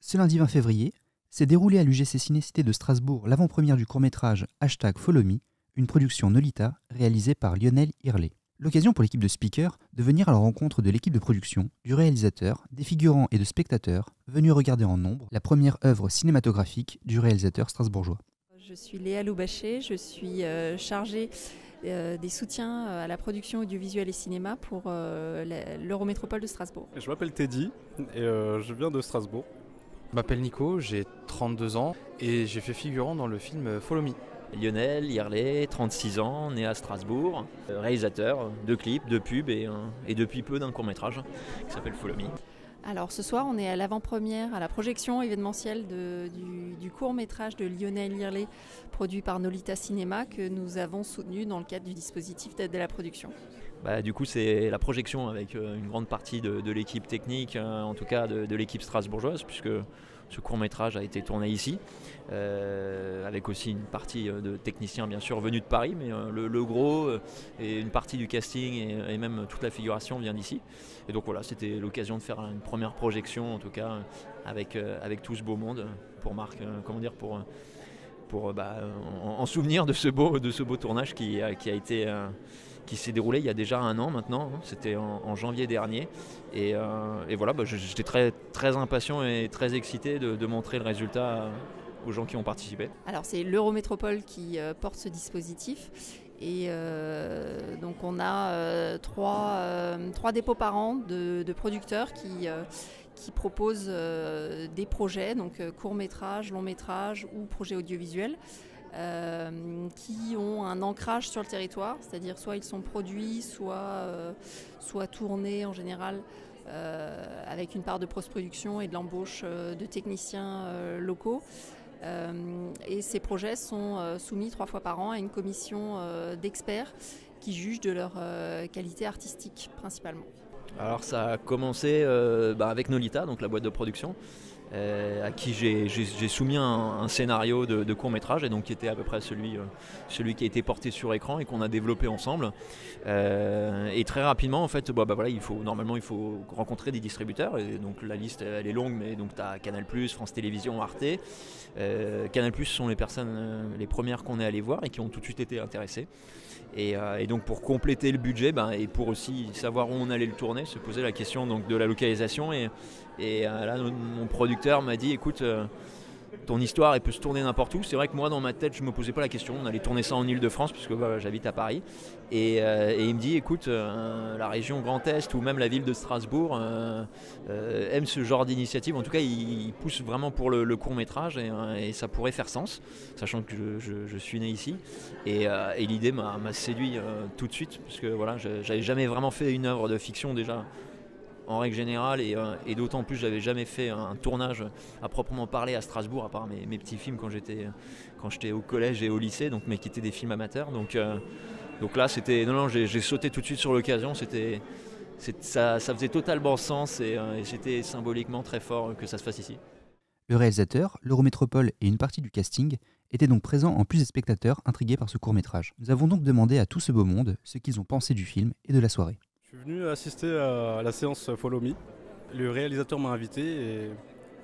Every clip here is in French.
Ce lundi 20 février, s'est déroulé à l'UGC Ciné-Cité de Strasbourg l'avant-première du court-métrage #FollowMe, une production Nolita réalisée par Lionel Hirlet. L'occasion pour l'équipe de speakers de venir à la rencontre de l'équipe de production, du réalisateur, des figurants et de spectateurs venus regarder en nombre la première œuvre cinématographique du réalisateur strasbourgeois. Je suis Léa Loubaché, je suis chargée des soutiens à la production audiovisuelle et cinéma pour l'Eurométropole de Strasbourg. Je m'appelle Teddy et je viens de Strasbourg. Je m'appelle Nico, j'ai 32 ans et j'ai fait figurant dans le film Follow Me. Lionel Hirlet, 36 ans, né à Strasbourg, réalisateur de clips, de pubs et depuis peu d'un court-métrage qui s'appelle Follow Me. Alors ce soir on est à l'avant-première, à la projection événementielle du court-métrage de Lionel Hirlet produit par Nolita Cinéma que nous avons soutenu dans le cadre du dispositif d'aide à la production. Du coup c'est la projection avec une grande partie de l'équipe technique, en tout cas de l'équipe strasbourgeoise, puisque ce court-métrage a été tourné ici, avec aussi une partie de techniciens bien sûr venus de Paris, mais le gros et une partie du casting et même toute la figuration vient d'ici. Et donc voilà, c'était l'occasion de faire une première projection en tout cas avec tout ce beau monde pour en souvenir de ce beau tournage qui s'est déroulé il y a déjà un an maintenant, c'était en janvier dernier. Et voilà, j'étais très, très impatient et très excité de montrer le résultat aux gens qui ont participé. Alors c'est l'Eurométropole qui porte ce dispositif. Et donc on a trois dépôts par an de producteurs qui proposent des projets, donc courts-métrages, longs-métrages ou projets audiovisuels. Qui ont un ancrage sur le territoire, c'est-à-dire soit ils sont produits, soit tournés en général avec une part de post-production et de l'embauche de techniciens locaux. Et ces projets sont soumis 3 fois par an à une commission d'experts qui jugent de leur qualité artistique principalement. Alors ça a commencé avec Nolita, donc la boîte de production, à qui j'ai soumis un scénario de court-métrage, et donc qui était à peu près celui qui a été porté sur écran et qu'on a développé ensemble. Et très rapidement, en fait, il faut rencontrer des distributeurs, et donc la liste elle est longue, mais donc tu as Canal+, France Télévisions, Arte. Canal+, sont les premières qu'on est allé voir et qui ont tout de suite été intéressées. Et donc pour compléter le budget et pour aussi savoir où on allait le tourner, se poser la question donc, de la localisation. Et là, mon producteur m'a dit écoute, ton histoire elle peut se tourner n'importe où. C'est vrai que moi dans ma tête je me posais pas la question, on allait tourner ça en Ile-de-France puisque j'habite à Paris. Et il me dit écoute, la région Grand Est ou même la ville de Strasbourg aime ce genre d'initiative. En tout cas il pousse vraiment pour le court-métrage et ça pourrait faire sens, sachant que je suis né ici. Et l'idée m'a séduit tout de suite, parce que voilà, j'avais jamais vraiment fait une œuvre de fiction déjà en règle générale, et d'autant plus j'avais jamais fait un tournage à proprement parler à Strasbourg, à part mes petits films quand j'étais au collège et au lycée, mais qui étaient des films amateurs. Donc là j'ai sauté tout de suite sur l'occasion. Ça faisait totalement sens et c'était symboliquement très fort que ça se fasse ici. Le réalisateur, l'Eurométropole et une partie du casting étaient donc présents en plus des spectateurs intrigués par ce court-métrage. Nous avons donc demandé à tout ce beau monde ce qu'ils ont pensé du film et de la soirée. Je suis venu assister à la séance Follow Me. Le réalisateur m'a invité et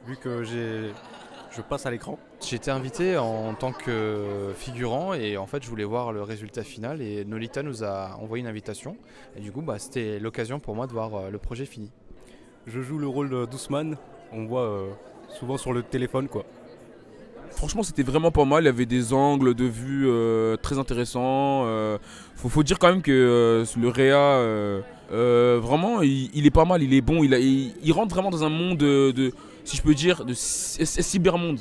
vu que je passe à l'écran. J'ai été invité en tant que figurant et en fait je voulais voir le résultat final, et Nolita nous a envoyé une invitation et du coup c'était l'occasion pour moi de voir le projet fini. Je joue le rôle d'Ousmane, on voit souvent sur le téléphone quoi. Franchement, c'était vraiment pas mal. Il y avait des angles de vue très intéressants. Faut dire quand même que le Réa, vraiment, il est pas mal. Il est bon. Il rentre vraiment dans un monde si je peux dire, de cybermonde.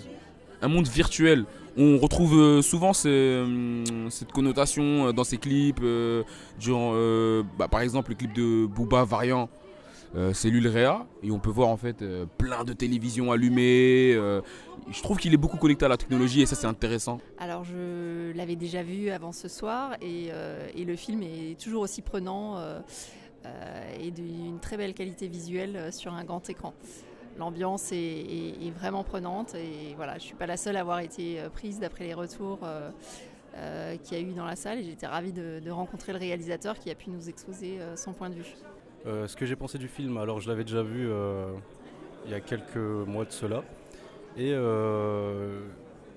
Un monde virtuel. On retrouve souvent cette connotation dans ses clips. Par exemple, le clip de Booba Variant. C'est lui le Réa, et on peut voir en fait plein de télévisions allumées. Je trouve qu'il est beaucoup connecté à la technologie et ça c'est intéressant. Alors je l'avais déjà vu avant ce soir et le film est toujours aussi prenant et d'une très belle qualité visuelle sur un grand écran. L'ambiance est vraiment prenante et voilà, je ne suis pas la seule à avoir été prise d'après les retours qu'il y a eu dans la salle, et j'étais ravie de rencontrer le réalisateur qui a pu nous exposer son point de vue. Ce que j'ai pensé du film, alors je l'avais déjà vu il y a quelques mois de cela. Et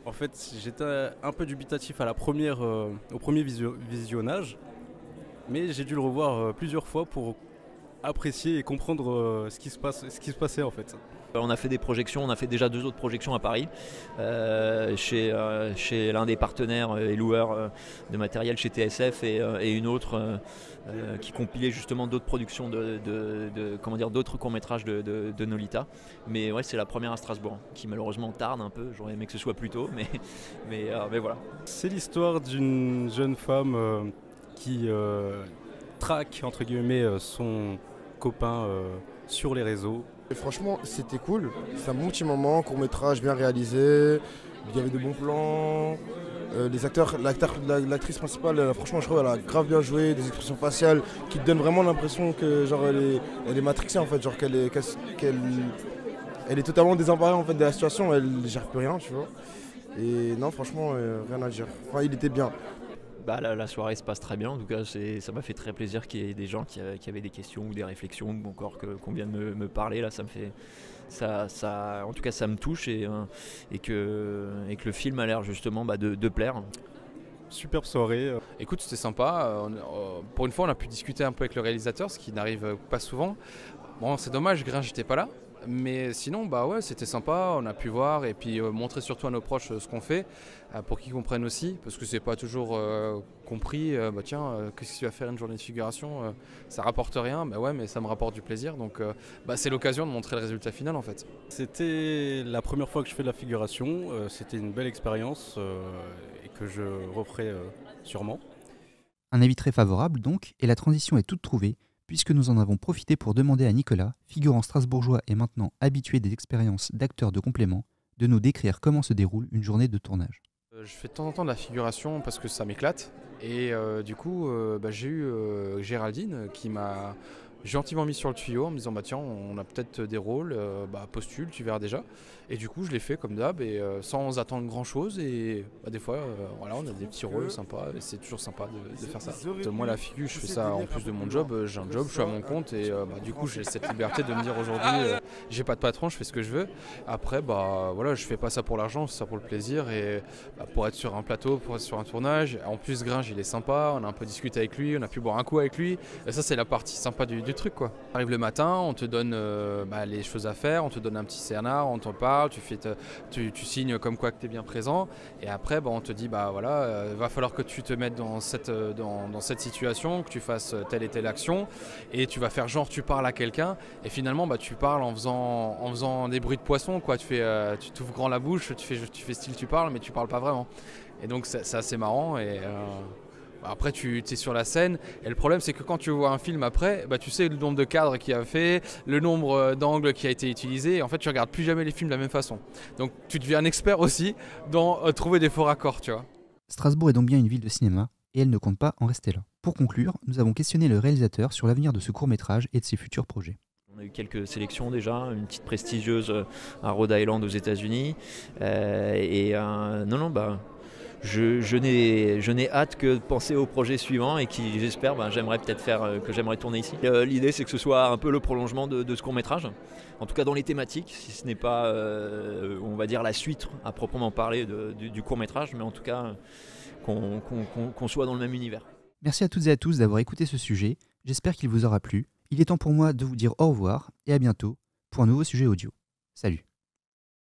en fait, j'étais un peu dubitatif à au premier visionnage, mais j'ai dû le revoir plusieurs fois pour apprécier et comprendre ce qui se passait en fait. On a fait des projections, on a fait déjà 2 autres projections à Paris, chez l'un des partenaires et loueurs de matériel chez TSF et une autre qui compilait justement d'autres productions d'autres courts-métrages de Nolita. Mais ouais, c'est la première à Strasbourg, qui malheureusement tarde un peu, j'aurais aimé que ce soit plus tôt, mais voilà. C'est l'histoire d'une jeune femme qui traque entre guillemets son copain sur les réseaux. Et franchement, c'était cool. C'est un bon petit moment, court-métrage bien réalisé. Il y avait de bons plans. Les acteurs, l'actrice principale, franchement, je trouve qu'elle a grave bien joué, des expressions faciales qui te donnent vraiment l'impression que genre elle est matrixée en fait, genre qu'elle est totalement désemparée en fait de la situation. Elle gère plus rien, tu vois. Et non, franchement, rien à dire. Enfin, il était bien. La soirée se passe très bien, en tout cas ça m'a fait très plaisir qu'il y ait des gens qui avaient des questions ou des réflexions, ou encore qu'on vient de me parler, là ça me fait, en tout cas ça me touche et que le film a l'air justement de plaire. Superbe soirée. Écoute, c'était sympa, pour une fois on a pu discuter un peu avec le réalisateur, ce qui n'arrive pas souvent. Bon, c'est dommage, Gringe j'étais pas là. Mais sinon, bah ouais, c'était sympa, on a pu voir et puis montrer surtout à nos proches ce qu'on fait pour qu'ils comprennent aussi, parce que c'est pas toujours compris. Qu'est-ce que tu vas faire une journée de figuration, ça rapporte rien, bah ouais, mais ça me rapporte du plaisir, donc c'est l'occasion de montrer le résultat final en fait. C'était la première fois que je fais de la figuration, c'était une belle expérience et que je referai sûrement. Un avis très favorable donc, et la transition est toute trouvée, puisque nous en avons profité pour demander à Nicolas, figurant strasbourgeois et maintenant habitué des expériences d'acteurs de complément, de nous décrire comment se déroule une journée de tournage. Je fais de temps en temps de la figuration parce que ça m'éclate, et du coup j'ai eu Géraldine qui m'a gentiment mis sur le tuyau en me disant tiens, on a peut-être des rôles, postule, tu verras déjà. Et du coup je l'ai fait comme d'hab et sans attendre grand chose, et des fois on a des petits rôles sympas et c'est toujours sympa de faire ça. Moi la figure, je fais ça en plus de mon job, j'ai un job, je suis à mon compte et du coup j'ai cette liberté de me dire aujourd'hui j'ai pas de patron, je fais ce que je veux. Après je fais pas ça pour l'argent, je fais ça pour le plaisir et pour être sur un plateau, pour être sur un tournage. En plus Gringe il est sympa, on a un peu discuté avec lui, on a pu boire un coup avec lui, et ça c'est la partie sympa du truc quoi. On arrive le matin, on te donne les choses à faire, on te donne un petit scénar, on t'en parle, tu signes comme quoi que tu es bien présent, et après on te dit va falloir que tu te mettes dans cette situation, que tu fasses telle et telle action, et tu vas faire genre tu parles à quelqu'un, et finalement tu parles en faisant des bruits de poisson quoi. Tu t'ouvres grand la bouche, tu fais style tu parles, mais tu parles pas vraiment, et donc c'est assez marrant. Et après tu es sur la scène, et le problème c'est que quand tu vois un film après, tu sais le nombre de cadres qu'il a fait, le nombre d'angles qui a été utilisé, et en fait tu regardes plus jamais les films de la même façon. Donc tu deviens un expert aussi dans trouver des faux raccords, tu vois. Strasbourg est donc bien une ville de cinéma, et elle ne compte pas en rester là. Pour conclure, nous avons questionné le réalisateur sur l'avenir de ce court-métrage et de ses futurs projets. On a eu quelques sélections déjà, une petite prestigieuse à Rhode Island aux États-Unis, je n'ai hâte que de penser au projet suivant et qui, j'espère, j'aimerais peut-être j'aimerais tourner ici. L'idée, c'est que ce soit un peu le prolongement de ce court-métrage, en tout cas dans les thématiques, si ce n'est pas, on va dire, la suite à proprement parler du court-métrage, mais en tout cas qu'on soit dans le même univers. Merci à toutes et à tous d'avoir écouté ce sujet, j'espère qu'il vous aura plu. Il est temps pour moi de vous dire au revoir et à bientôt pour un nouveau sujet audio. Salut!